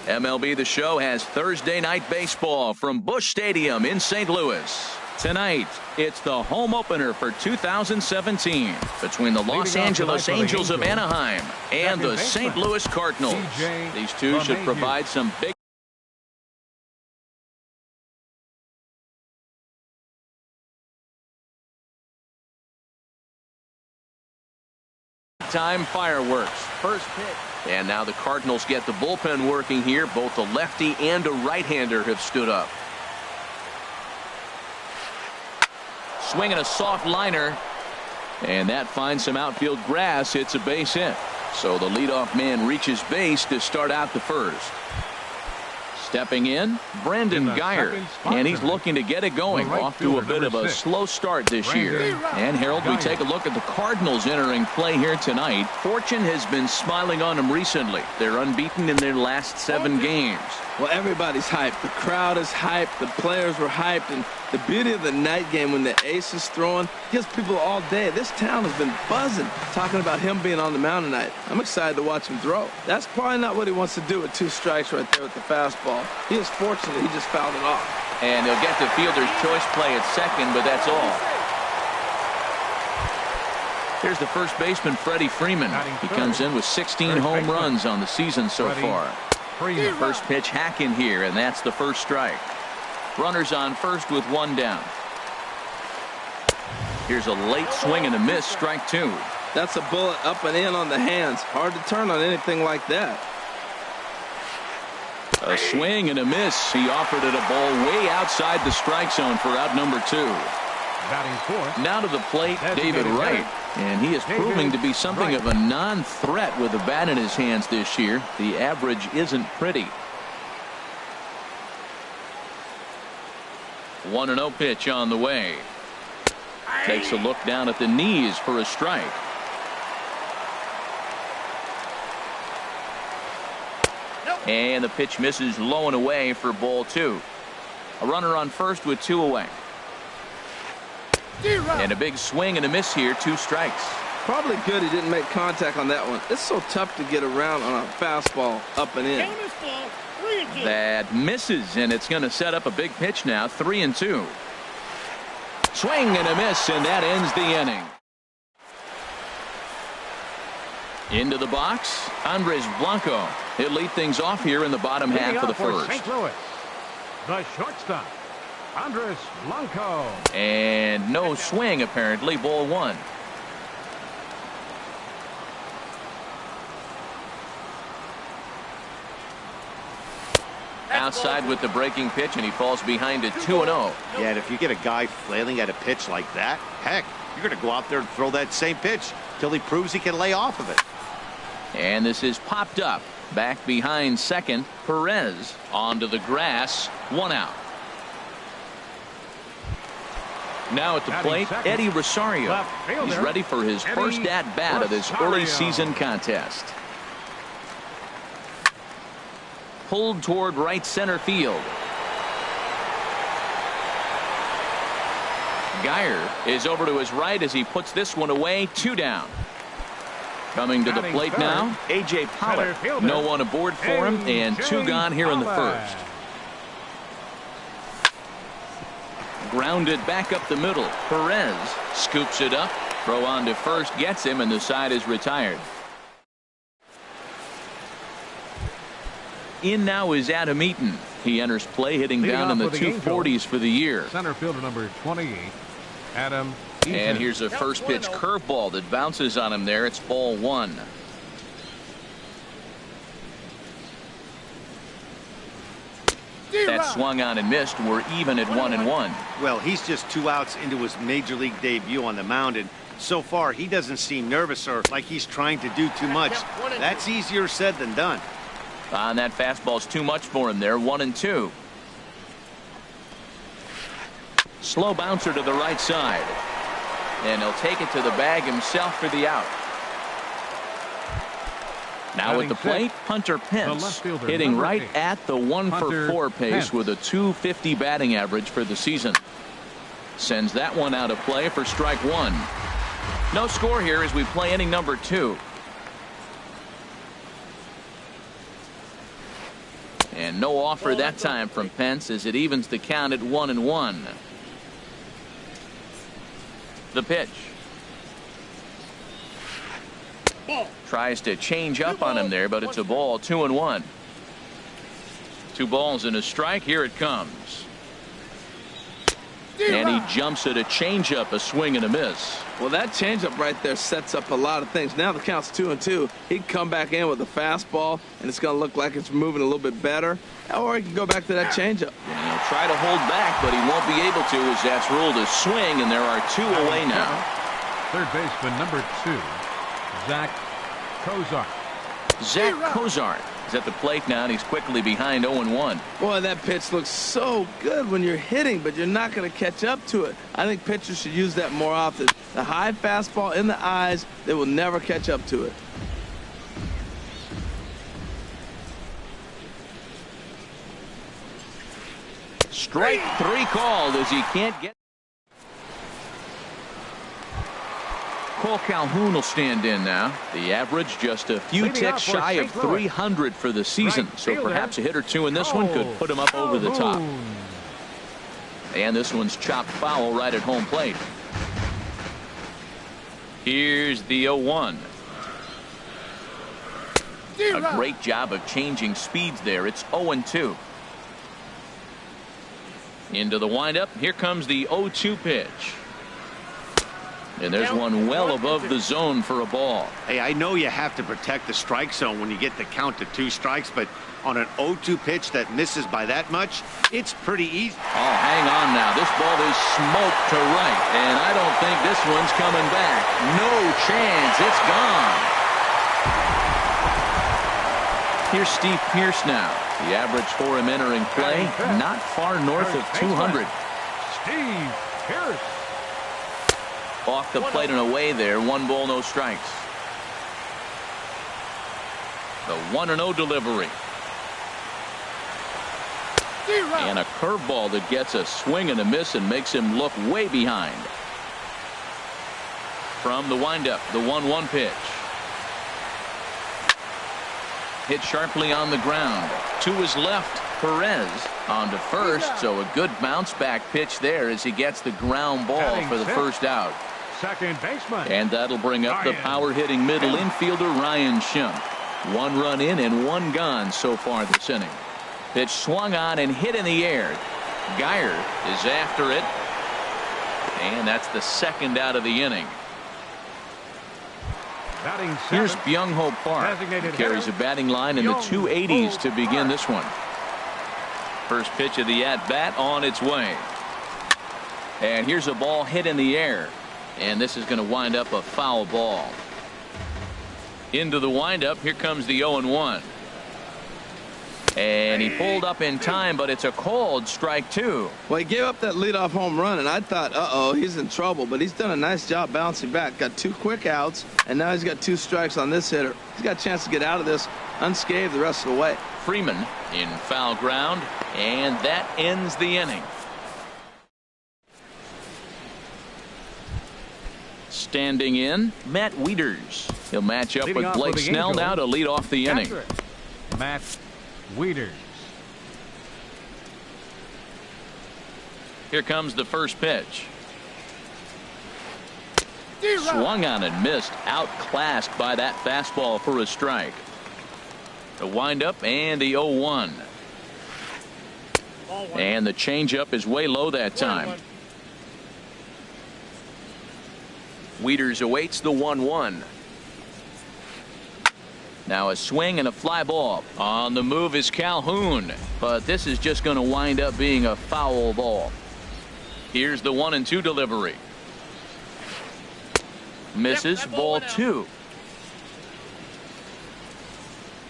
MLB The Show has Thursday night baseball from Busch Stadium in St. Louis. Tonight, it's the home opener for 2017 between the Los Angeles Angels of Anaheim and the St. Louis Cardinals. These two should provide some big time fireworks. First pitch. And now the Cardinals get the bullpen working here. Both a lefty and a right-hander have stood up. Swinging a soft liner. And that finds some outfield grass. It's a base hit. So the leadoff man reaches base to start out the first. Stepping in, Brandon Guyer, and he's looking to get it going. Off to a bit of a slow start this year. And Harold, we take a look at the Cardinals entering play here tonight. Fortune has been smiling on them recently. They're unbeaten in their last 7 games. Well, everybody's hyped. The crowd is hyped. The players were hyped. And the beauty of the night game when the ace is throwing gives people all day. This town has been buzzing talking about him being on the mound tonight. I'm excited to watch him throw. That's probably not what he wants to do with 2 strikes right there with the fastball. He is fortunate he just fouled it off. And he'll get the fielder's choice play at second, but that's all. Here's the first baseman, Freddie Freeman. He comes in with 16 home runs on the season so far. First pitch hack in here, and that's the first strike. Runners on first with 1 down. Here's a late swing and a miss, strike 2. That's a bullet up and in on the hands. Hard to turn on anything like that. A swing and a miss. He offered it a ball way outside the strike zone for out number 2. Now to the plate, David Wright. And he is proving to be something of a non-threat with the bat in his hands this year. The average isn't pretty. 1-0 pitch on the way. Takes a look down at the knees for a strike. And the pitch misses low and away for ball 2. A runner on first with 2 away. And a big swing and a miss here, 2 strikes. Probably good he didn't make contact on that one. It's so tough to get around on a fastball up and in. That misses, and it's going to set up a big pitch now, 3-2. Swing and a miss, and that ends the inning. Into the box, Andres Blanco. He'll lead things off here in the bottom half of the first. St. Louis, the shortstop, Andres Blanco. And no swing, apparently, ball 1. Outside with the breaking pitch, and he falls behind at 2-0. Yeah, and if you get a guy flailing at a pitch like that, heck, you're going to go out there and throw that same pitch till he proves he can lay off of it. And this is popped up. Back behind second, Perez onto the grass, 1 out. Now at the plate, Eddie Rosario. He's ready for his first at-bat of this early season contest. Pulled toward right center field. Guyer is over to his right as he puts this one away, 2 down. Coming to the plate now, A.J. Pollard. No one aboard for him, and 2 gone here in the first. Grounded back up the middle. Perez scoops it up. Throw on to first gets him, and the side is retired. In now is Adam Eaton. He enters play hitting down in the 240s for the year. Center fielder number 28, Adam Eaton. And here's a first pitch curveball that bounces on him there. It's ball 1. That swung on and missed. We're even at 1-1. Well, he's just 2 outs into his major league debut on the mound, and so far he doesn't seem nervous or like he's trying to do too much. That's easier said than done. And that fastball's too much for him there. 1-2. Slow bouncer to the right side. And he'll take it to the bag himself for the out. Now at the plate, Hunter Pence, hitting right at the 1-for-4 pace with a .250 batting average for the season. Sends that one out of play for strike 1. No score here as we play inning number 2. And no offer that time from Pence as it evens the count at 1-1. The pitch. Tries to change up on him there, but it's a ball. 2-1. 2 balls and a strike. Here it comes. And he jumps at a changeup, a swing and a miss. Well, that changeup right there sets up a lot of things. Now the count's 2-2. He can come back in with a fastball, and it's going to look like it's moving a little bit better. Or he can go back to that changeup. And he'll try to hold back, but he won't be able to as that's ruled a swing, and there are 2 away now. Third baseman number 2, Zach Cozart. Zach Cozart is at the plate now, and he's quickly behind 0-1. Boy, that pitch looks so good when you're hitting, but you're not going to catch up to it. I think pitchers should use that more often. The high fastball in the eyes, they will never catch up to it. Strike 3 called as he can't get. Cole Calhoun will stand in now. The average just a few ticks shy of 300 for the season. So perhaps a hit or two in this one could put him up over the top. And this one's chopped foul right at home plate. Here's the 0-1. A great job of changing speeds there. It's 0-2. Into the windup. Here comes the 0-2 pitch. And there's one well above the zone for a ball. Hey, I know you have to protect the strike zone when you get the count to 2 strikes, but on an 0-2 pitch that misses by that much, it's pretty easy. Oh, hang on now. This ball is smoked to right, and I don't think this one's coming back. No chance. It's gone. Here's Steve Pearce now. The average for him entering play, not far north of 200. Steve Pearce. Off the plate and away there. 1 ball, no strikes. The 1-0 delivery. And a curveball that gets a swing and a miss and makes him look way behind. From the windup, the 1-1 pitch. Hit sharply on the ground. To his left, Perez on to first. So a good bounce back pitch there as he gets the ground ball for the first out. Second baseman. And that'll bring up the power hitting middle infielder Ryan Schimpf. 1 run in and 1 gone so far this inning. Pitch swung on and hit in the air. Geyer is after it. And that's the 2nd out of the inning. Here's Byung-Ho Park. He carries a batting line in the 280s to begin this one. First pitch of the at-bat on its way. And here's a ball hit in the air. And this is going to wind up a foul ball. Into the windup. Here comes the 0-1. And he pulled up in time, but it's a called strike 2. Well, he gave up that leadoff home run, and I thought, uh-oh, he's in trouble. But he's done a nice job bouncing back. Got 2 quick outs, and now he's got 2 strikes on this hitter. He's got a chance to get out of this unscathed the rest of the way. Freeman in foul ground, and that ends the inning. Standing in, Matt Wieters. He'll match up with Blake Snell now to lead off the inning. Matt Wieters. Here comes the first pitch. Swung on and missed. Outclassed by that fastball for a strike. The windup and the 0-1. And the changeup is way low that time. Wieters awaits the 1-1. Now a swing and a fly ball. On the move is Calhoun, but this is just going to wind up being a foul ball. Here's the 1-2 delivery. Misses. Ball 2.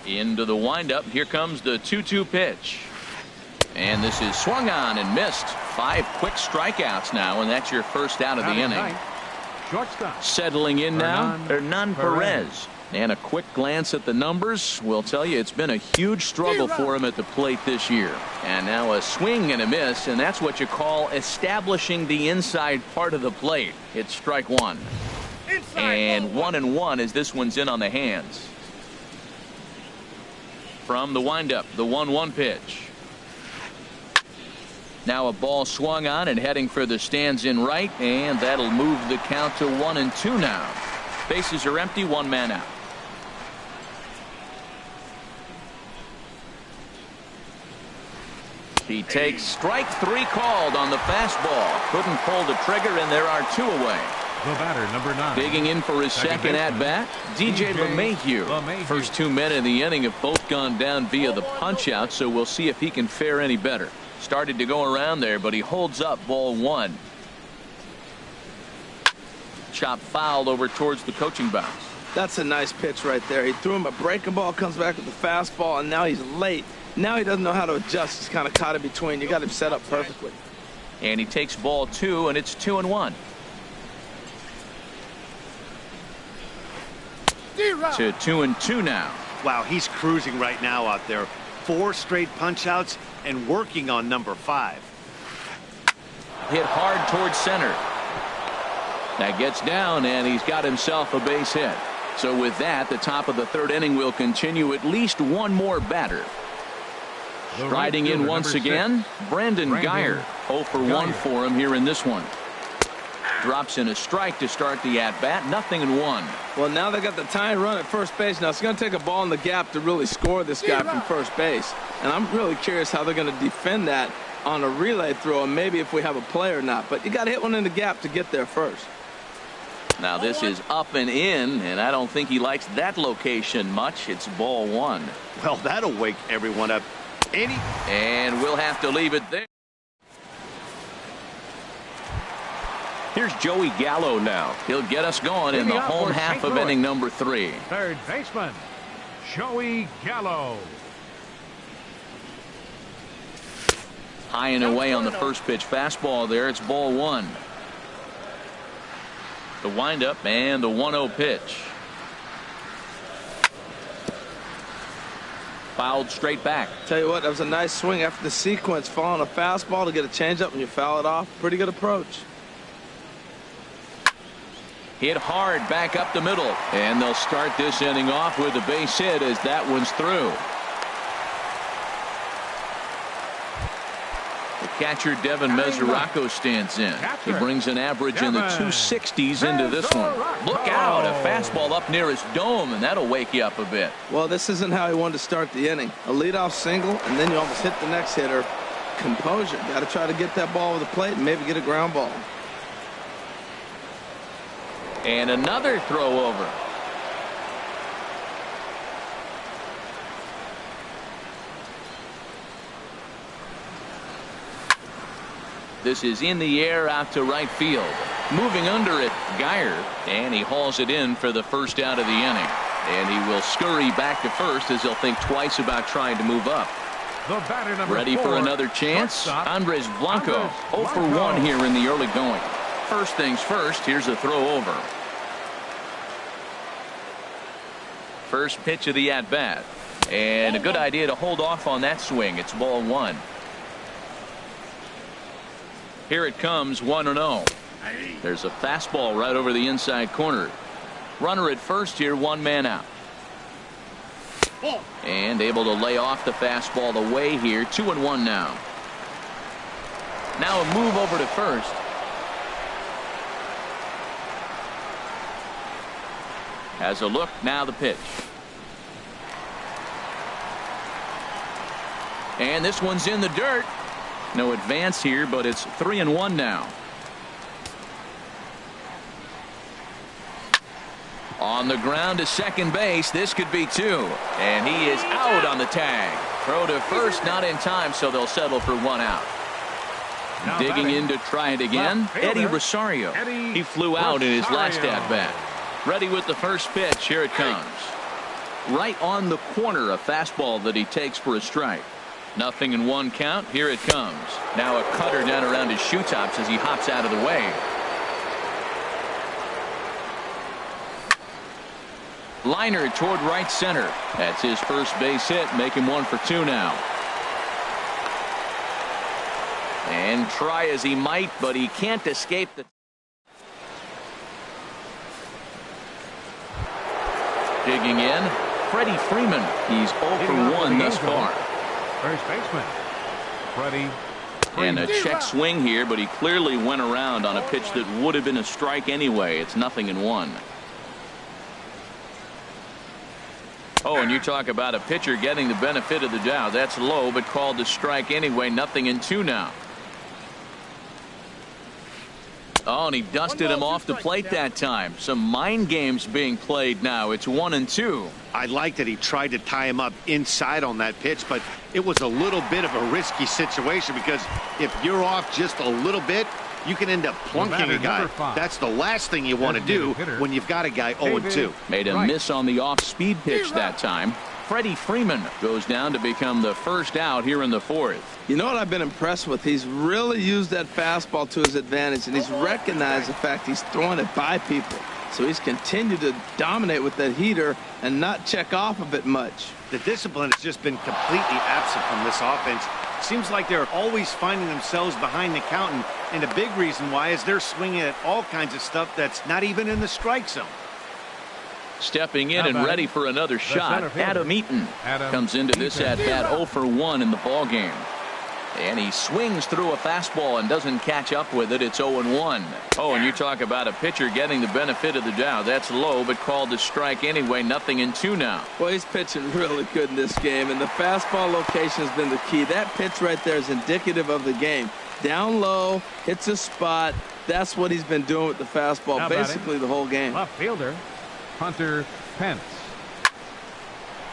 Into the windup. Here comes the 2-2 pitch. And this is swung on and missed. 5 quick strikeouts now, and that's your first out of the inning. Shortstop. Settling in now, Hernan Perez. And a quick glance at the numbers will tell you it's been a huge struggle for him at the plate this year. And now a swing and a miss, and that's what you call establishing the inside part of the plate. It's strike 1. And 1-1 as this one's in on the hands. From the windup, the 1-1 pitch. Now a ball swung on and heading for the stands in right, and that'll move the count to 1-2 now. Bases are empty, one man out. He takes strike 3 called on the fastball. Couldn't pull the trigger, and there are 2 away. The batter, number 9. Digging in for his second at-bat, DJ LeMahieu. First 2 men in the inning have both gone down via the punch-out, so we'll see if he can fare any better. Started to go around there, but he holds up ball 1. Chop foul over towards the coaching box. That's a nice pitch right there. He threw him a breaking ball, comes back with the fastball, and now he's late. Now he doesn't know how to adjust. He's kind of caught in between. You got him set up perfectly. And he takes ball 2, and it's 2-1. To 2-2 now. Wow, he's cruising right now out there. 4 straight punch outs and working on number 5. Hit hard towards center. That gets down, and he's got himself a base hit. So with that, the top of the 3rd inning will continue. At least one more batter. Striding in once again, Brandon Guyer. 0 for 1 for him here in this one. Drops in a strike to start the at-bat. 0-1. Well, now they got the tying run at first base. Now it's going to take a ball in the gap to really score this guy from first base. And I'm really curious how they're going to defend that on a relay throw, and maybe if we have a play or not. But you got to hit one in the gap to get there first. Now this is up and in, and I don't think he likes that location much. It's ball 1. Well, that'll wake everyone up. And we'll have to leave it there. Here's Joey Gallo now. He'll get us going in the home half of inning number 3. Third baseman, Joey Gallo. High and away on the first pitch fastball there. It's ball 1. The windup and the 1-0 pitch. Fouled straight back. Tell you what, that was a nice swing after the sequence. Following a fastball to get a changeup and you foul it off. Pretty good approach. Hit hard back up the middle, and they'll start this inning off with a base hit as that one's through. The catcher Devin Mesoraco stands in. He brings an average in the 260s into this one. Look out, a fastball up near his dome, and that'll wake you up a bit. Well, this isn't how he wanted to start the inning. A leadoff single, and then you almost hit the next hitter. Composure. Got to try to get that ball over the plate and maybe get a ground ball. And another throw over. This is in the air out to right field. Moving under it, Guyer, and he hauls it in for the first out of the inning. And he will scurry back to first as he'll think twice about trying to move up. The batter number Ready 4, for another chance? Andres Blanco. 0 for 1 here in the early going. First things first, here's a throw over. First pitch of the at-bat. And a good idea to hold off on that swing. It's ball 1. Here it comes, 1-0. There's a fastball right over the inside corner. Runner at first here, one man out. And able to lay off the fastball away here. 2-1 now. Now a move over to first. Has a look, now the pitch. And this one's in the dirt. No advance here, but it's 3-1 now. On the ground to second base. This could be 2. And he is out on the tag. Throw to first, not in time, so they'll settle for 1 out. Now Digging in to try it again, Eddie Rosario. He flew out in his last at-bat. Ready with the first pitch. Here it comes. Right on the corner, a fastball that he takes for a strike. 0-1 count. Here it comes. Now a cutter down around his shoe tops as he hops out of the way. Liner toward right center. That's his first base hit. Make him 1 for 2 now. And try as he might, but he can't escape the. Digging in, Freddie Freeman. He's 0 for 1 thus far. First baseman, Freddie. And a check swing here, but he clearly went around on a pitch that would have been a strike anyway. It's 0-1. Oh, and you talk about a pitcher getting the benefit of the doubt. That's low, but called a strike anyway. 0-2 now. Oh, and he dusted him off the plate that time. Some mind games being played now. It's 1-2. I like that he tried to tie him up inside on that pitch, but it was a little bit of a risky situation because if you're off just a little bit, you can end up plunking a guy. That's the last thing you want to do when you've got a guy 0-2. Made a miss on the off-speed pitch that time. Freddie Freeman goes down to become the first out here in the fourth. You know what I've been impressed with? He's really used that fastball to his advantage, and he's recognized the fact he's throwing it by people. So he's continued to dominate with that heater and not check off of it much. The discipline has just been completely absent from this offense. Seems like they're always finding themselves behind the count, and a big reason why is they're swinging at all kinds of stuff that's not even in the strike zone. Stepping in and ready for another shot, Adam Eaton comes into this at-bat 0 for 1 in the ballgame. And he swings through a fastball and doesn't catch up with it. It's 0-1. Oh, and you talk about a pitcher getting the benefit of the doubt. That's low, but called a strike anyway. 0-2 now. Well, he's pitching really good in this game, and the fastball location has been the key. That pitch right there is indicative of the game. Down low, hits a spot. That's what he's been doing with the fastball basically the whole game. Left fielder, Hunter Pence.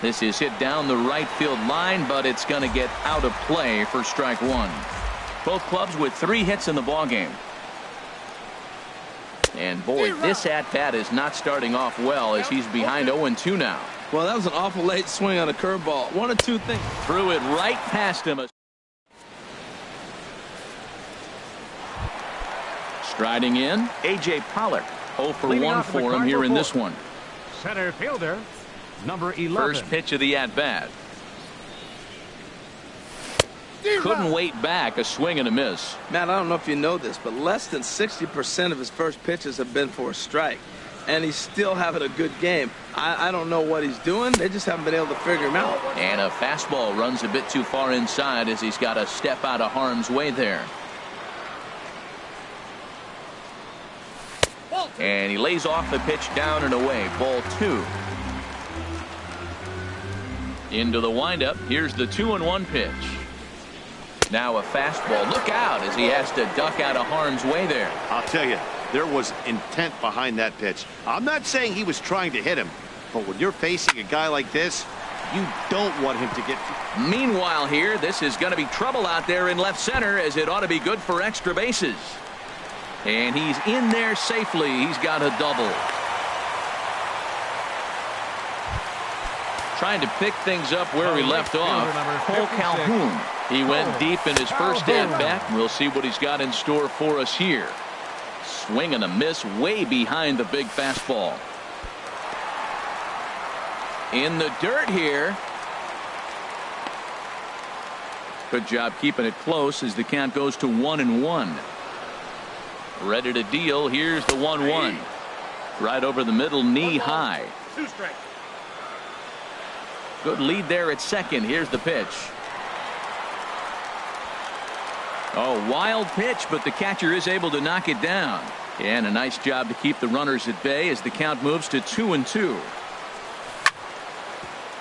This is hit down the right field line, but it's going to get out of play for strike one. Both clubs with 3 hits in the ballgame. And boy, this at-bat is not starting off well as he's behind 0-2 now. Well, that was an awful late swing on a curveball. 1 of 2 things. Threw it right past him. Striding in, A.J. Pollard. 0 for 1 for him here in this one. Center fielder, number 11. First pitch of the at-bat. Couldn't wait back. A swing and a miss. Matt, I don't know if you know this, but less than 60% of his first pitches have been for a strike. And he's still having a good game. I don't know what he's doing. They just haven't been able to figure him out. And a fastball runs a bit too far inside as he's got to step out of harm's way there. And he lays off the pitch down and away. Ball 2. Into the windup. Here's the 2-1 pitch. Now a fastball. Look out as he has to duck out of harm's way there. I'll tell you, there was intent behind that pitch. I'm not saying he was trying to hit him, but when you're facing a guy like this, you don't want him to get. Meanwhile here, this is going to be trouble out there in left center as it ought to be good for extra bases. And he's in there safely. He's got a double. Trying to pick things up where he left off. Cole Calhoun. He went deep in his first at-bat. We'll see what he's got in store for us here. Swing and a miss way behind the big fastball. In the dirt here. Good job keeping it close as the count goes to 1-1. Ready to deal. Here's the 1-1. Right over the middle, knee high. 2 strikes. Good lead there at second. Here's the pitch. Oh, wild pitch, but the catcher is able to knock it down. And a nice job to keep the runners at bay as the count moves to 2-2.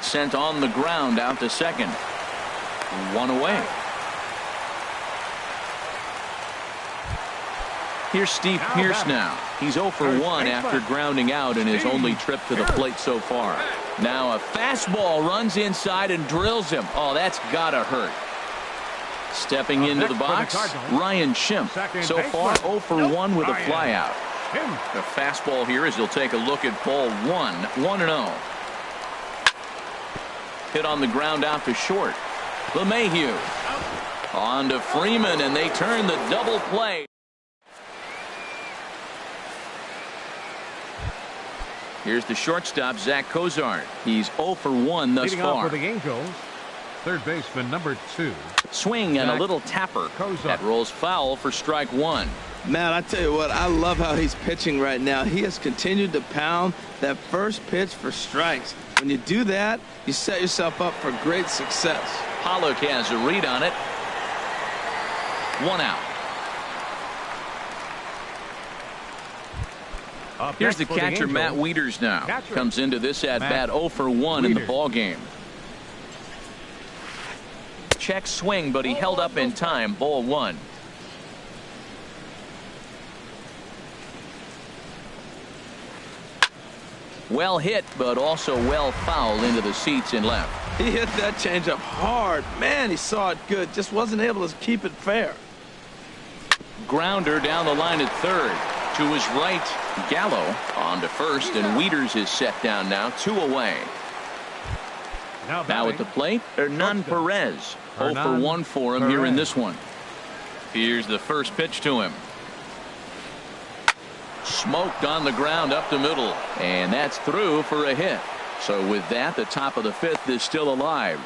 Sent on the ground out to second. 1 away. Here's Steve Pearce now. He's 0 for 1 after grounding out in his only trip to the plate so far. Now a fastball runs inside and drills him. Oh, that's gotta hurt. Stepping into the box, Ryan Schimpf. So far 0 for 1 with a flyout. The fastball here as he'll take a look at ball 1. 1-0. Hit on the ground out to short. LeMahieu. On to Freeman, and they turn the double play. Here's the shortstop, Zach Cozart. He's 0 for 1 thus Leading far. off for the Angels, third baseman number 2. Swing and a little tapper. That rolls foul for strike 1. Man, I tell you what, I love how he's pitching right now. He has continued to pound that first pitch for strikes. When you do that, you set yourself up for great success. Pollock has a read on it. 1 out. Here's the catcher, Matt Wieters now. Comes into this at-bat 0 for 1 in the ball game. Check swing, but he held up in time. Ball 1. Well hit, but also well fouled into the seats and left. He hit that changeup hard. Man, he saw it good. Just wasn't able to keep it fair. Grounder down the line at third. To his right, Gallo on to first, and Wieters is set down now, 2 away. Now at the plate, Hernan Perez. 0 for 1 for him here in this one. Here's the first pitch to him. Smoked on the ground up the middle, and that's through for a hit. So with that, the top of the 5th is still alive.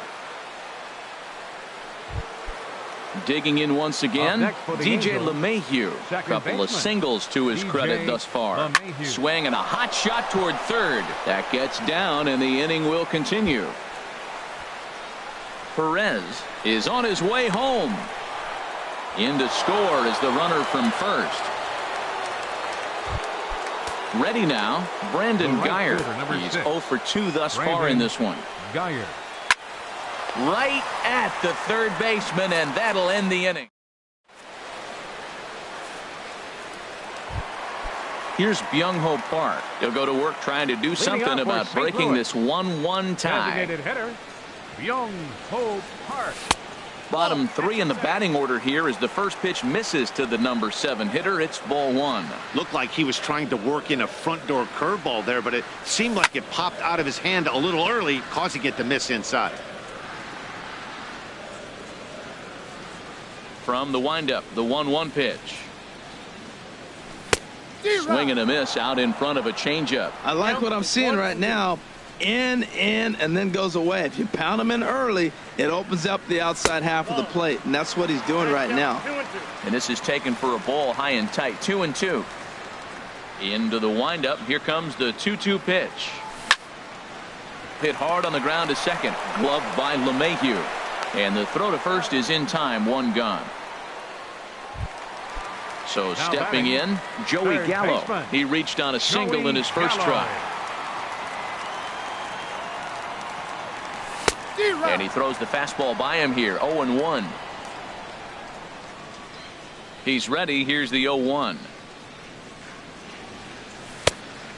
Digging in once again, DJ LeMahieu. Couple of singles to his credit thus far. Swing and a hot shot toward third. That gets down, and the inning will continue. Perez is on his way home. In to score is the runner from first. Ready now, Brandon Guyer. He's 0 for 2 thus far in this one. Guyer. Right at the third baseman, and that'll end the inning. Here's Byung-Ho Park. He'll go to work trying to do something about breaking this 1-1 tie. Designated hitter, Byung-Ho Park. Bottom 3 in the batting order here as the first pitch misses to the number 7 hitter. It's ball 1. Looked like he was trying to work in a front door curveball there, but it seemed like it popped out of his hand a little early, causing it to miss inside. From the windup, the 1-1 pitch. Swing and a miss out in front of a changeup. I like what I'm seeing right now. In, and then goes away. If you pound him in early, it opens up the outside half of the plate, and that's what he's doing right now. And this is taken for a ball high and tight. 2-2. Into the windup. Here comes the 2-2 pitch. Hit hard on the ground to second. Gloved by LeMahieu. And the throw to first is in time. 1 gone. So stepping in, Joey Gallo. He reached on a single in his first try. And he throws the fastball by him here. 0-1. He's ready. Here's the 0-1.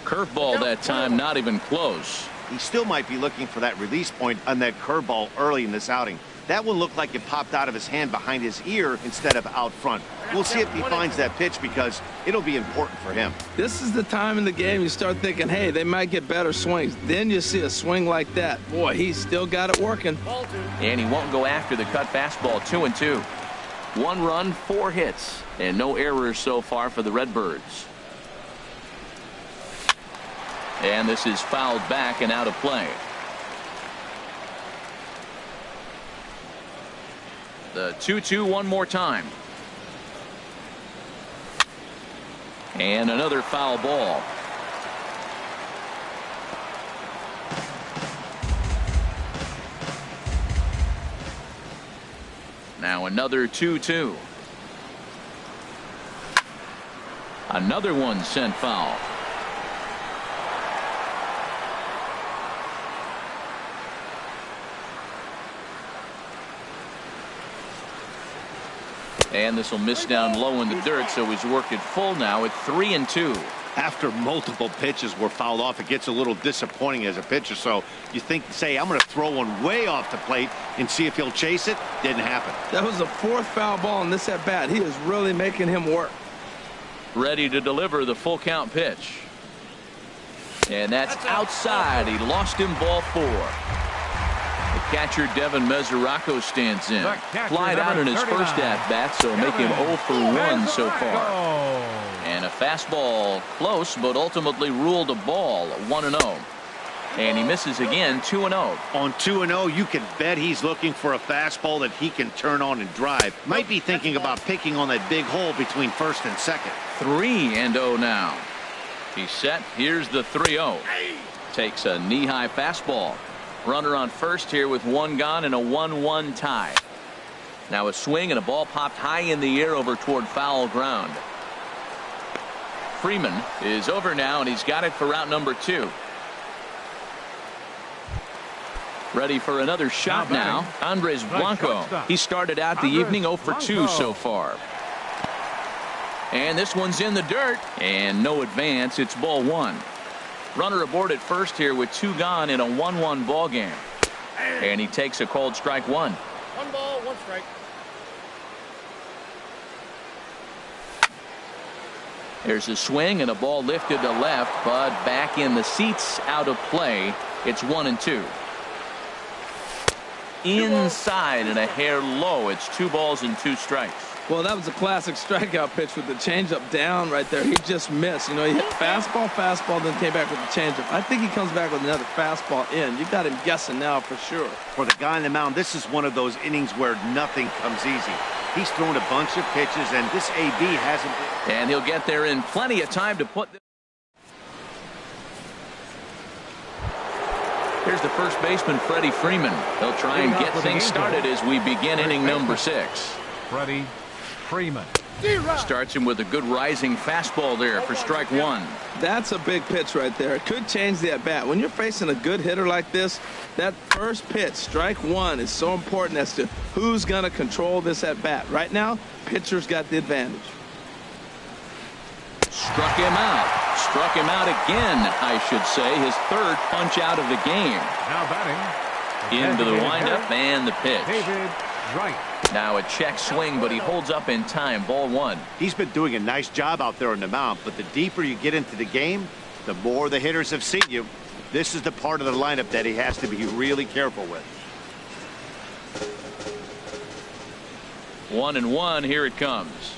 Curveball that time, not even close. He still might be looking for that release point on that curveball early in this outing. That one looked like it popped out of his hand behind his ear instead of out front. We'll see if he finds that pitch because it'll be important for him. This is the time in the game you start thinking, hey, they might get better swings. Then you see a swing like that. Boy, he's still got it working. And he won't go after the cut fastball. 2-2. 1 run, 4 hits, and no errors so far for the Redbirds. And this is fouled back and out of play. The 2-2 one more time. And another foul ball. Now another 2-2. Another one sent foul. And this will miss down low in the dirt, so he's worked it full now at 3-2. After multiple pitches were fouled off, it gets a little disappointing as a pitcher. So you think, say, I'm going to throw one way off the plate and see if he'll chase it. Didn't happen. That was the 4th foul ball in this at bat. He is really making him work. Ready to deliver the full count pitch. And that's outside. He lost him, ball 4. Catcher Devin Mesoraco stands in. Flied out in his first at-bat, so make him 0 for 1 so far. And a fastball close, but ultimately ruled a ball. 1-0. And he misses again. 2-0. On 2-0, you can bet he's looking for a fastball that he can turn on and drive. Might be thinking about picking on that big hole between first and second. 3-0 now. He's set. Here's the 3-0. Takes a knee-high fastball. Runner on first here with one gone and a 1-1 tie. Now a swing and a ball popped high in the air over toward foul ground. Freeman is over now, and he's got it for out number 2. Ready for another shot now. Andres Blanco. He started out the evening 0 for 2 so far. And this one's in the dirt, and no advance. It's ball 1. Runner aboard at first here with 2 gone in a 1-1 ball game. And he takes a called strike 1. 1 ball, 1 strike. There's a swing and a ball lifted to left, but back in the seats, out of play. It's 1-2. Inside and a hair low. It's 2 balls and 2 strikes. Well, that was a classic strikeout pitch with the changeup down right there. He just missed. You know, he hit fastball, then came back with the changeup. I think he comes back with another fastball in. You got him guessing now for sure. For the guy on the mound, this is one of those innings where nothing comes easy. He's thrown a bunch of pitches, and this AB hasn't been. And he'll get there in plenty of time to put. Here's the first baseman, Freddie Freeman. He'll try and get things started as we begin inning number 6. Freddie Freeman starts him with a good rising fastball there for strike 1. That's a big pitch right there. It could change the at-bat. When you're facing a good hitter like this, that first pitch, strike 1, is so important as to who's going to control this at-bat. Right now, pitcher's got the advantage. Struck him out again, I should say. His 3rd punch out of the game. now batting Into the windup and the pitch. David Wright. Now a check swing, but he holds up in time. Ball 1. He's been doing a nice job out there on the mound, but the deeper you get into the game, the more the hitters have seen you. This is the part of the lineup that he has to be really careful with. 1-1. Here it comes.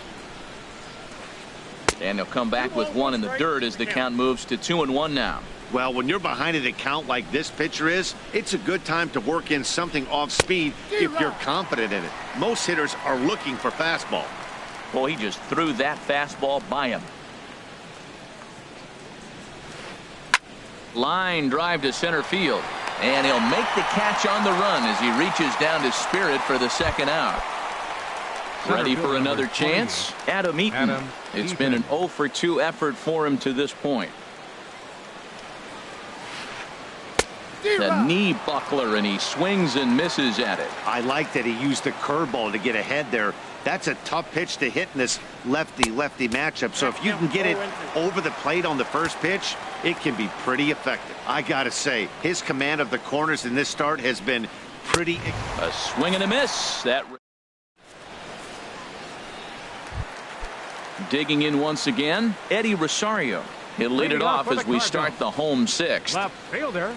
And he'll come back with 1 in the dirt as the count moves to 2-1 now. Well, when you're behind an account like this pitcher is, it's a good time to work in something off speed if you're confident in it. Most hitters are looking for fastball. Well, he just threw that fastball by him. Line drive to center field. And he'll make the catch on the run as he reaches down to Spirit for the 2nd out. Ready for another chance? Adam Eaton. It's been an 0 for 2 effort for him to this point. The knee buckler, and he swings and misses at it. I like that he used the curveball to get ahead there. That's a tough pitch to hit in this lefty-lefty matchup. So if you can get it over the plate on the first pitch, it can be pretty effective. I got to say, his command of the corners in this start has been pretty. A swing and a miss. That digging in once again, Eddie Rosario. He'll lead it off as we start the home 6th. Left fielder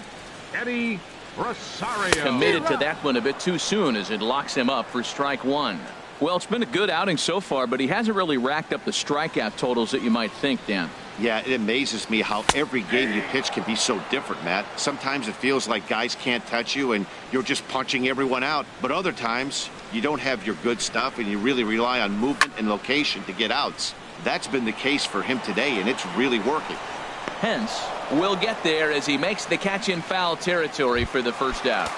Eddie Rosario. Committed to that one a bit too soon as it locks him up for strike 1. Well, it's been a good outing so far, but he hasn't really racked up the strikeout totals that you might think, Dan. Yeah, it amazes me how every game you pitch can be so different, Matt. Sometimes it feels like guys can't touch you and you're just punching everyone out. But other times you don't have your good stuff and you really rely on movement and location to get outs. That's been the case for him today, and it's really working. Hence, we'll get there as he makes the catch in foul territory for the 1st out.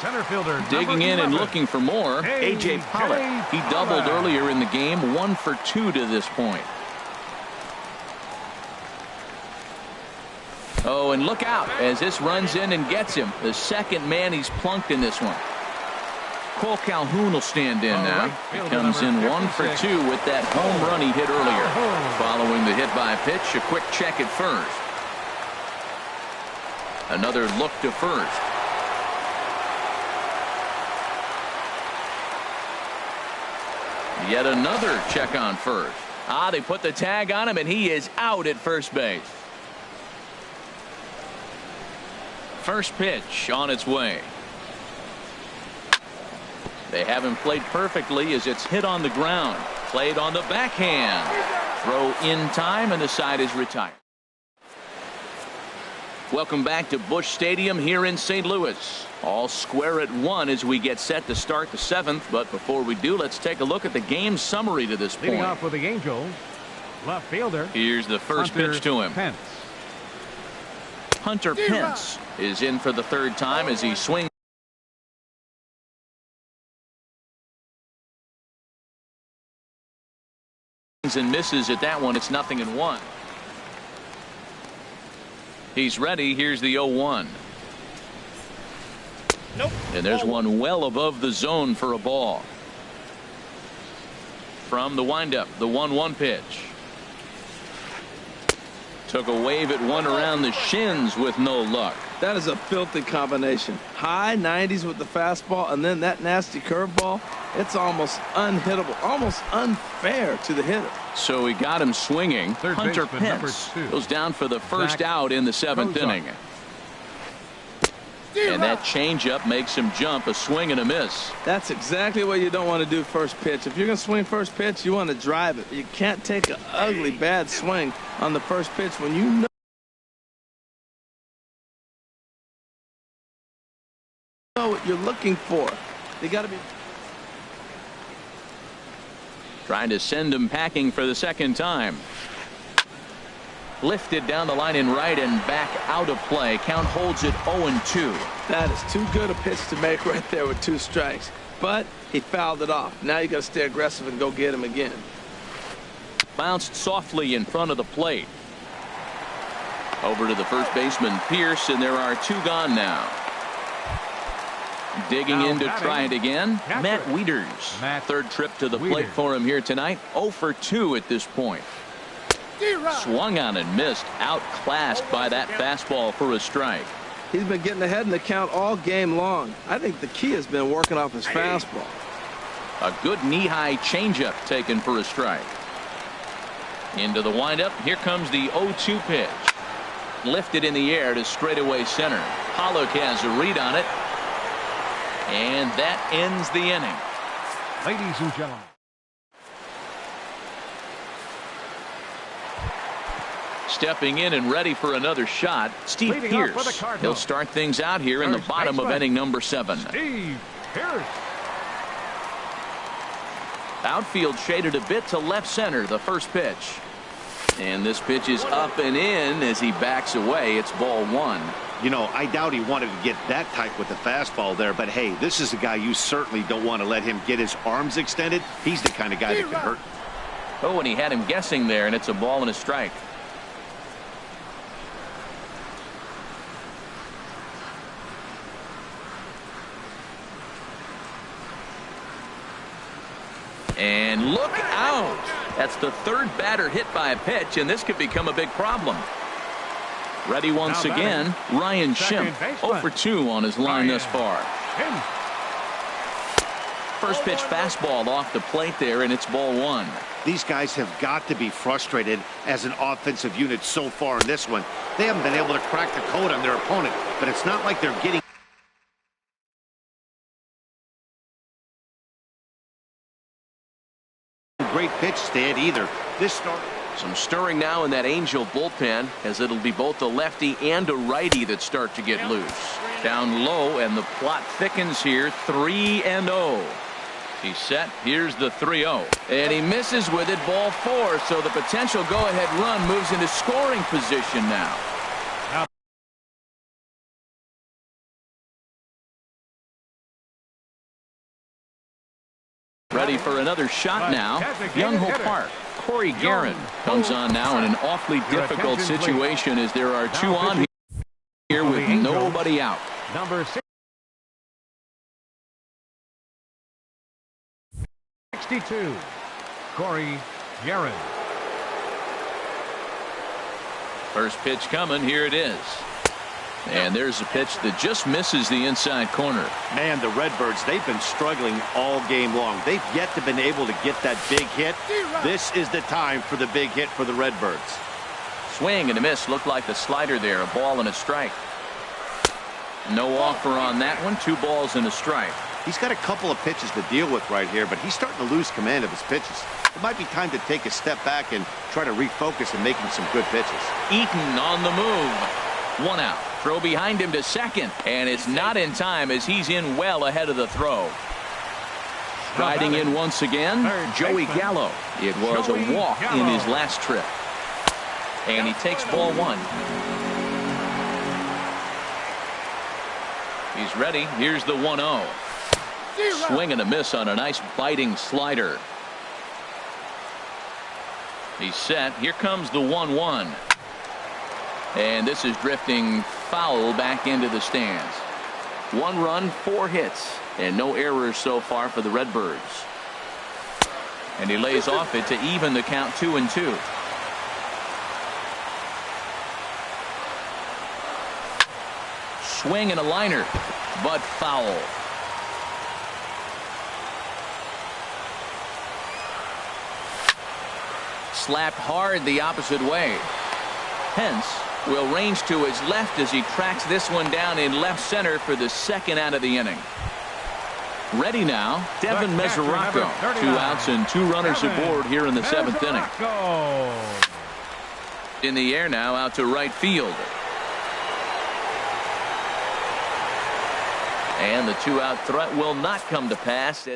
Center fielder digging in and looking for more. A.J. Pollock. He doubled earlier in the game, 1 for 2 to this point. Oh, and look out as this runs in and gets him. The 2nd man he's plunked in this one. Cole Calhoun will stand in now. He comes in 1 for 2 with that home run he hit earlier. Following the hit by pitch, a quick check at first. Another look to first. Yet another check on first. They put the tag on him, and he is out at first base. First pitch on its way. They have him played perfectly as it's hit on the ground. Played on the backhand. Throw in time, and the side is retired. Welcome back to Busch Stadium here in St. Louis. All square at 1 as we get set to start the 7th. But before we do, let's take a look at the game summary to this point. Leading off with the Angels, left fielder. Here's the first Hunter pitch to him. Pence. Hunter Pence is in for the third time as he swings and misses at that one. It's 0-1. He's ready. Here's the 0-1. Nope. And there's one well above the zone for a ball. From the windup, the 1-1 pitch. Took a wave at one around the shins with no luck. That is a filthy combination. High 90s with the fastball and then that nasty curveball. It's almost unhittable, almost unfair to the hitter. So he got him swinging. Third Hunter baseman, Pence number 2. goes down for the first Zach out in the 7th Kozak. inning. And that changeup makes him jump. A swing and a miss. That's exactly what you don't want to do first pitch. If you're going to swing first pitch, you want to drive it. You can't take an ugly, bad swing on the first pitch when you know what you're looking for. You got to be Trying to send him packing for the second time. Lifted down the line in right and back out of play. Count holds it 0-2. That is too good a pitch to make right there with 2 strikes. But he fouled it off. Now you got to stay aggressive and go get him again. Bounced softly in front of the plate. Over to the first baseman, Pierce, and there are 2 gone now. Digging in to try it again, Matt Wieters. Third trip to the plate for him here tonight. 0 for 2 at this point. Swung on and missed. Outclassed by that fastball for a strike. He's been getting ahead in the count all game long. I think the key has been working off his fastball. A good knee-high changeup taken for a strike. Into the windup. Here comes the 0-2 pitch. Lifted in the air to straightaway center. Pollock has a read on it. And that ends the inning. Ladies and gentlemen. Stepping in and ready for another shot, Steve Leading off for the Pierce. Cardinals. He'll start things out here in the First bottom of baseman, inning number 7. Steve Pierce. Outfield shaded a bit to left center, the first pitch. And this pitch is up and in as he backs away. It's ball 1. You know, I doubt he wanted to get that tight with the fastball there, but hey, this is a guy you certainly don't want to let him get his arms extended. He's the kind of guy that can hurt. Oh, and he had him guessing there, and it's a ball and a strike. And look out. That's the 3rd batter hit by a pitch, and this could become a big problem. Ready once Now again, Ryan second Schimpf. baseman. 0 for 2 on his line thus Ryan far. Schimpf. First pitch fastball off the plate there, and it's ball 1. These guys have got to be frustrated as an offensive unit so far in this one. They haven't been able to crack the code on their opponent, but it's not like they're getting great pitch stand either. This start. Some stirring now in that Angel bullpen, as it'll be both a lefty and a righty that start to get loose. Down low, and the plot thickens here. 3-0. He's set. Here's the 3-0. And he misses with it. Ball 4. So the potential go-ahead run moves into scoring position now. Ready for another shot now. Young Ho Park. Corey Guerin comes on now in an awfully difficult situation as there are 2 on here with nobody out. Number 62, Corey Guerin. First pitch coming. Here it is. And there's a pitch that just misses the inside corner. Man, the Redbirds, they've been struggling all game long. They've yet to been able to get that big hit. This is the time for the big hit for the Redbirds. Swing and a miss. Looked like the slider there. A ball and a strike. No offer on that one. 2 balls and a strike. He's got a couple of pitches to deal with right here, but he's starting to lose command of his pitches. It might be time to take a step back and try to refocus and making some good pitches. Eaton on the move. 1 out. Throw behind him to second, and it's not in time as he's in well ahead of the throw. Riding in once again, Joey Gallo. It was a walk in his last trip. And he takes ball 1. He's ready. Here's the 1-0. Swing and a miss on a nice biting slider. He's set. Here comes the 1-1. And this is drifting foul back into the stands. 1 run, 4 hits, and no errors so far for the Redbirds. And he lays off it to even the count 2-2. Swing and a liner, but foul. Slapped hard the opposite way. Hence will range to his left as he tracks this one down in left center for the second out of the inning. Ready now, Devin Mesoraco. 2 outs and 2 runners aboard here in the 7th inning. In the air now, out to right field. And the 2-out threat will not come to pass.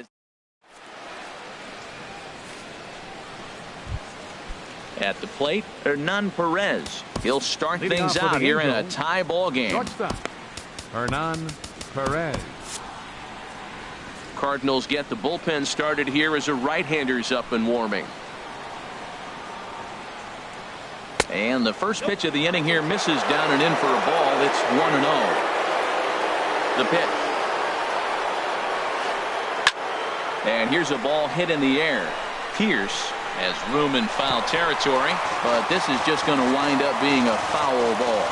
At the plate, Hernan Perez. He'll start things out here in a tie ball game. Hernan Perez. Cardinals get the bullpen started here as a right-hander's up and warming. And the first pitch of the inning here misses down and in for a ball. It's 1-0. The pitch. And here's a ball hit in the air. Pierce has room in foul territory, but this is just going to wind up being a foul ball.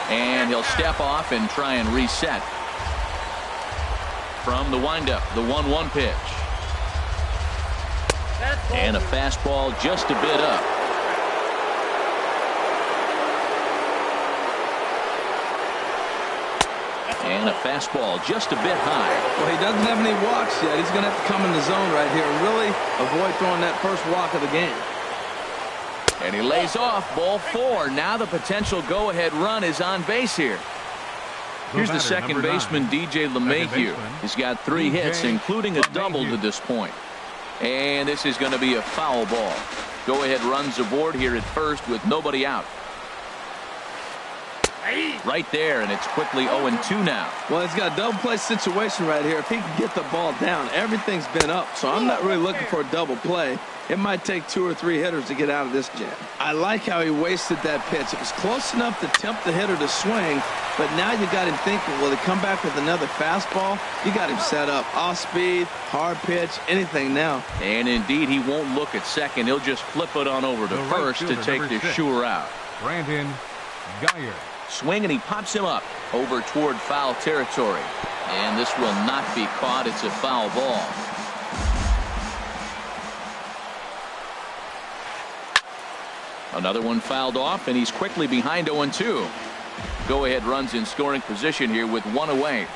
And he'll step off and try and reset. From the windup, the 1-1 pitch. And a fastball just a bit up. And a fastball just a bit high. Well, he doesn't have any walks yet. He's going to have to come in the zone right here and really avoid throwing that first walk of the game. And he lays off, ball 4. Now the potential go-ahead run is on base here. Here's the second baseman, DJ LeMahieu. He's got 3 hits, including a double to this point. And this is going to be a foul ball. Go-ahead runs aboard here at first with nobody out. Right there, and it's quickly 0-2 now. Well, he's got a double play situation right here. If he can get the ball down, everything's been up, so I'm not really looking for a double play. It might take 2 or 3 hitters to get out of this jam. I like how he wasted that pitch. It was close enough to tempt the hitter to swing, but now you got him thinking, will he come back with another fastball? You got him set up. Off speed, hard pitch, anything now. And indeed, he won't look at second. He'll just flip it on over to first to take the sure out. Brandon Geyer. Swing, and he pops him up over toward foul territory. And this will not be caught. It's a foul ball. Another one fouled off, and he's quickly behind 0-2. Go-ahead runs in scoring position here with 1 away.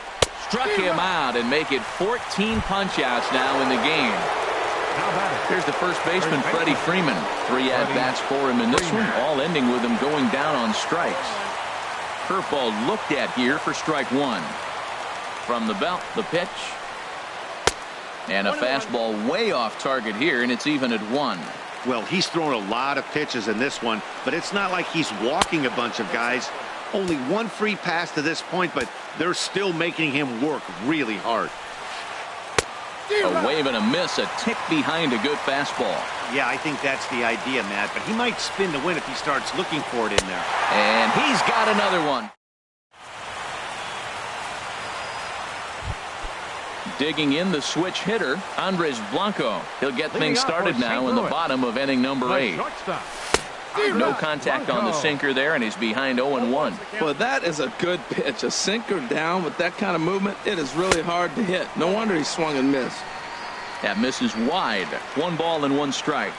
Struck him out and make it 14 punch-outs now in the game. Here's the first baseman, Freddie Freeman. 3 at-bats for him in this one, all ending with him going down on strikes. Curveball looked at here for strike 1. From the belt, the pitch. And a fastball way off target here, and it's even at 1. Well, he's thrown a lot of pitches in this one, but it's not like he's walking a bunch of guys. Only 1 free pass to this point, but they're still making him work really hard. A wave and a miss, a tick behind a good fastball. Yeah, I think that's the idea, Matt, but he might spin to win if he starts looking for it in there. And he's got another one. Digging in the switch hitter, Andres Blanco. He'll get things started now in the bottom of inning number 8. No contact on the sinker there, and he's behind 0-1. Well, that is a good pitch. A sinker down with that kind of movement, it is really hard to hit. No wonder he swung and missed. That misses wide. 1 ball and 1 strike.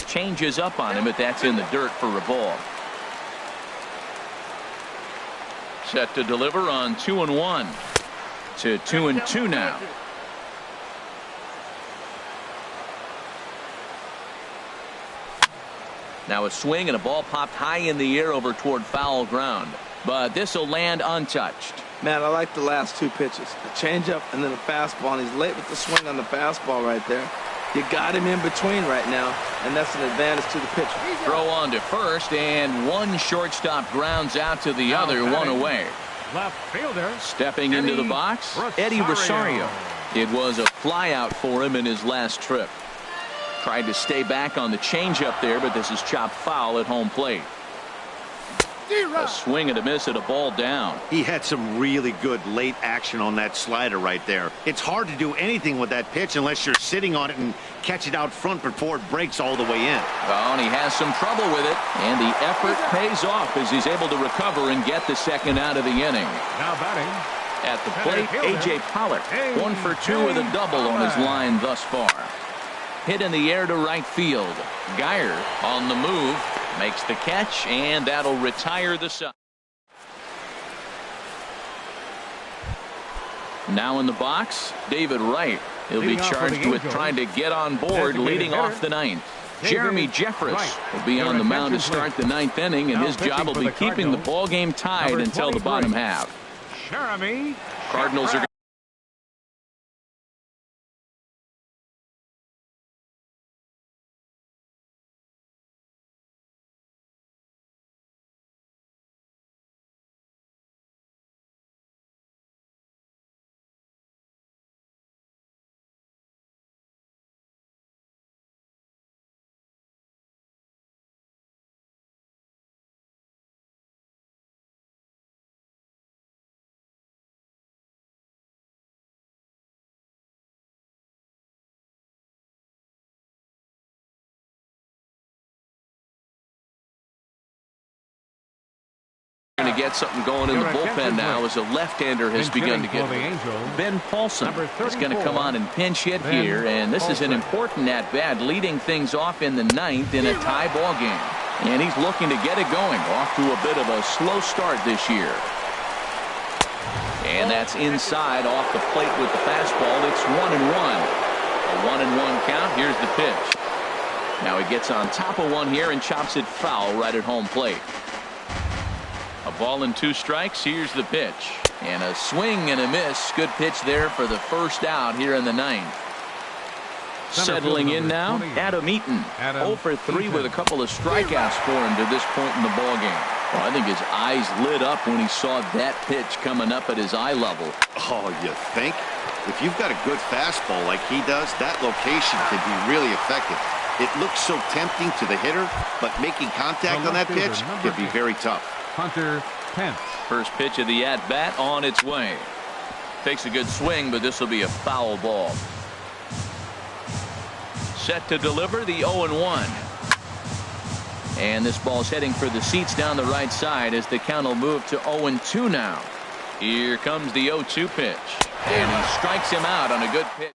Changes up on him, but that's in the dirt for a ball. Set to deliver on 2-1 to 2-2 now. Now a swing and a ball popped high in the air over toward foul ground, but this will land untouched. Man, I like the last 2 pitches. A changeup and then a fastball, and he's late with the swing on the fastball right there. You got him in between right now, and that's an advantage to the pitcher. Throw on to first, and one shortstop grounds out to the other, one away. Left fielder. Stepping into the box, Eddie Rosario. It was a flyout for him in his last trip. Tried to stay back on the changeup there, but this is chopped foul at home plate. A swing and a miss at a ball down. He had some really good late action on that slider right there. It's hard to do anything with that pitch unless you're sitting on it and catch it out front before it breaks all the way in. Oh, and he has some trouble with it, and the effort pays off as he's able to recover and get the second out of the inning. Now batting. At the plate, A.J. Pollock, 1 for 2 with a double on his line thus far. Hit in the air to right field. Geyer on the move, makes the catch, and that'll retire the side. Now in the box, David Wright. He'll be charged with trying to get on board leading off the ninth. Jeremy Jeffress will be on the mound to start the ninth inning, and his job will be keeping the ball game tied until the bottom half. Jeremy. Cardinals are going to get something going in the bullpen now as a left-hander has begun to get. Ben Paulson is going to come on and pinch hit here, and this is an important at-bat, leading things off in the ninth in a tie ball game. And he's looking to get it going, off to a bit of a slow start this year. And that's inside off the plate with the fastball. It's 1-1. A 1-1 count. Here's the pitch. Now he gets on top of one here and chops it foul right at home plate. A ball and 2 strikes. Here's the pitch. And a swing and a miss. Good pitch there for the first out here in the ninth. Settling in now, Adam Eaton. 0 for 3 with a couple of strikeouts for him to this point in the ballgame. Well, I think his eyes lit up when he saw that pitch coming up at his eye level. Oh, you think? If you've got a good fastball like he does, that location can be really effective. It looks so tempting to the hitter, but making contact on that pitch can be very tough. Hunter Pence. First pitch of the at-bat on its way. Takes a good swing, but this will be a foul ball. Set to deliver the 0-1. And this ball's heading for the seats down the right side as the count will move to 0-2 now. Here comes the 0-2 pitch. And he strikes him out on a good pitch.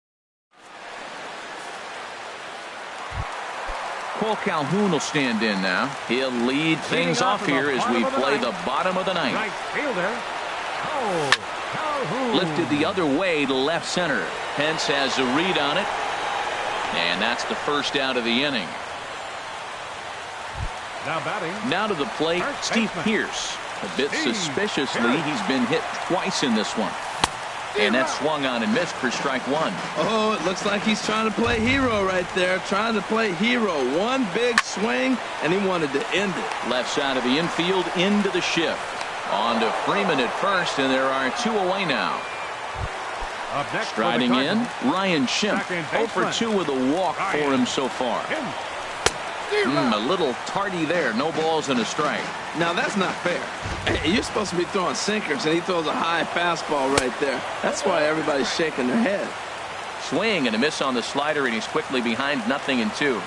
Cole Calhoun will stand in now. He'll lead things off here as we play the bottom of the ninth. Right fielder. Calhoun. Lifted the other way to left center. Pence has a read on it. And that's the first out of the inning. Now batting. Now to the plate, Steve Pearce. A bit suspiciously, he's been hit twice in this one. And that swung on and missed for strike 1. Oh, it looks like he's trying to play hero right there. Trying to play hero. One big swing, and he wanted to end it. Left side of the infield into the shift. On to Freeman at first, and there are 2 away now. Up next Striding in, Ryan Schimpf. 0 for 2 with a walk for him so far. A little tardy there. No balls and a strike. Now, that's not fair. You're supposed to be throwing sinkers, and he throws a high fastball right there. That's why everybody's shaking their head. Swing and a miss on the slider, and he's quickly behind 0-2.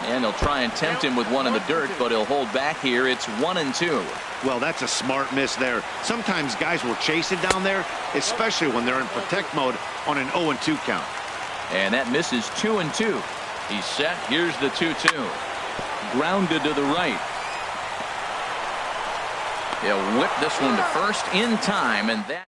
And they'll try and tempt him with one in the dirt, but he'll hold back here. It's 1-2. Well, that's a smart miss there. Sometimes guys will chase it down there, especially when they're in protect mode on an 0-2 count. And that misses 2-2. He's set. Here's the 2-2. Grounded to the right. He'll whip this one to first in time, and that.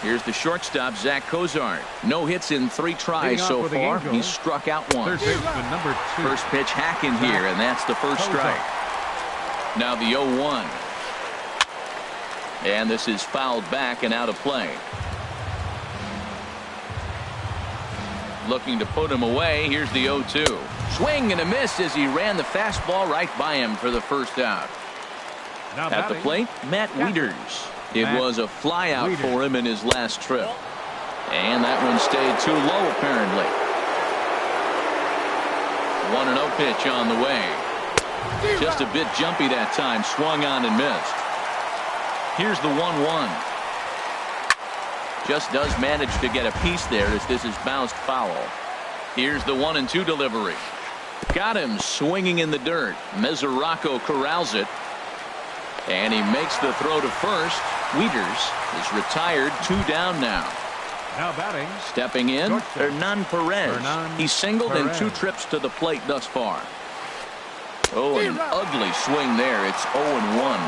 Here's the shortstop, Zach Cozart. No hits in 3 tries so far. He's struck out once. Number 2. First pitch hacking here, and that's the first strike. Now the 0-1. And this is fouled back and out of play. looking to put him away. Here's the 0-2. Swing and a miss as he ran the fastball right by him for the first out. Now At the plate, Matt Wieters. It was a flyout for him in his last trip. And that one stayed too low, apparently. 1-0 pitch on the way. Just a bit jumpy that time. Swung on and missed. Here's the 1-1. Just does manage to get a piece there as this is bounced foul. Here's the 1-2 delivery. Got him swinging in the dirt. Mesoraco corrals it. And he makes the throw to first. Wieters is retired. 2 down now. Now batting. Stepping in, Hernan Perez. He's singled in 2 trips to the plate thus far. Oh, an ugly swing there. It's 0-1.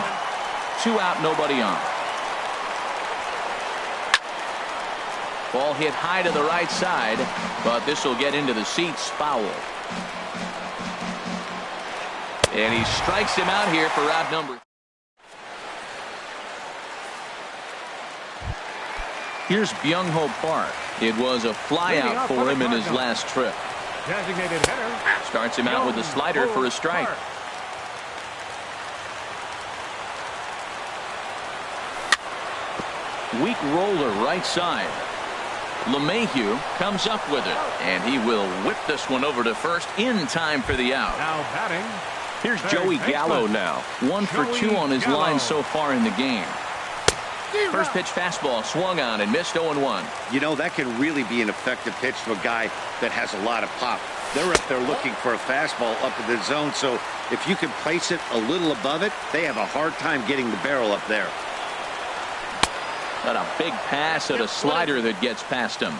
2 out, nobody on. Ball hit high to the right side, but this will get into the seats. Foul. And he strikes him out here for out number. Here's Byung-ho Park. It was a flyout for him in his last trip. Designated hitter. Starts him out with a slider for a strike. Weak roller right side. LeMahieu comes up with it, and he will whip this one over to first in time for the out. Now batting. Here's Joey Gallo now. 1 for 2 on his line so far in the game. First pitch fastball swung on and missed. 0-1. You know, that can really be an effective pitch to a guy that has a lot of pop. They're up there looking for a fastball up in the zone, so if you can place it a little above it, they have a hard time getting the barrel up there. Got a big pass at a slider that gets past him.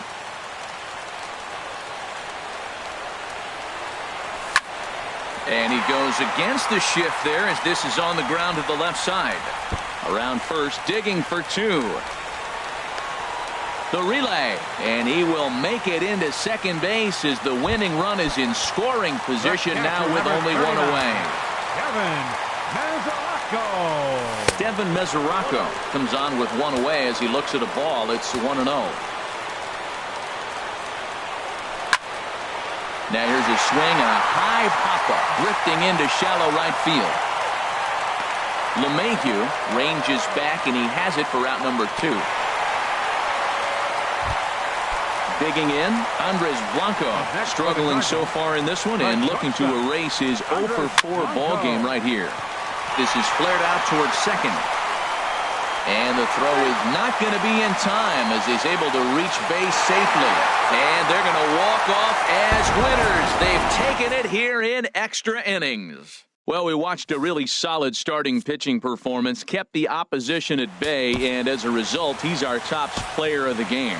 And he goes against the shift there as this is on the ground to the left side. Around first, digging for 2. The relay, and he will make it into second base as the winning run is in scoring position now with only 1 away. Devin Mesoraco comes on with 1 away as he looks at a ball. It's 1-0. Now here's a swing and a high pop-up drifting into shallow right field. LeMahieu ranges back and he has it for out number 2. Digging in, Andres Blanco struggling so far in this one and looking to erase his 0 for 4 ball game right here. This is flared out towards second. And the throw is not going to be in time as he's able to reach base safely. And they're going to walk off as winners. They've taken it here in extra innings. Well, we watched a really solid starting pitching performance, kept the opposition at bay, and as a result, he's our top player of the game.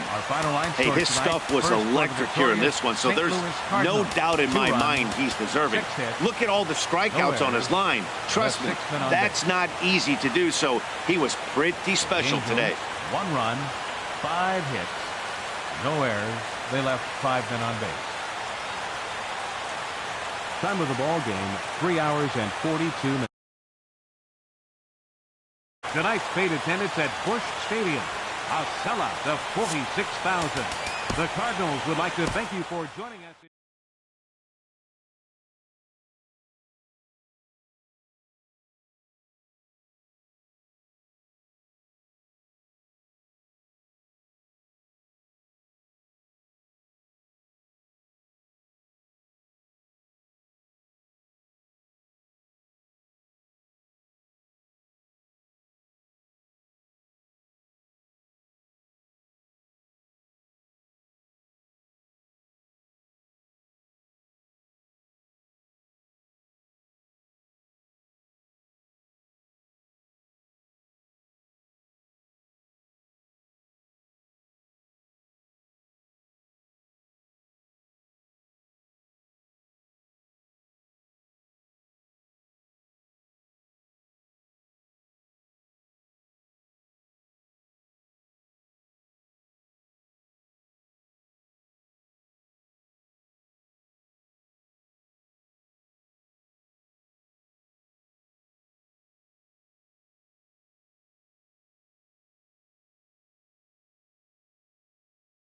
Hey, his stuff was electric here in this one, so there's no doubt in my mind he's deserving. Look at all the strikeouts on his line. Trust me, that's not easy to do, so he was pretty special today. 1 run, 5 hits, no errors. They left 5 men on base. Time of the ball game, 3 hours and 42 minutes. Tonight's paid attendance at Busch Stadium, a sellout of 46,000. The Cardinals would like to thank you for joining us.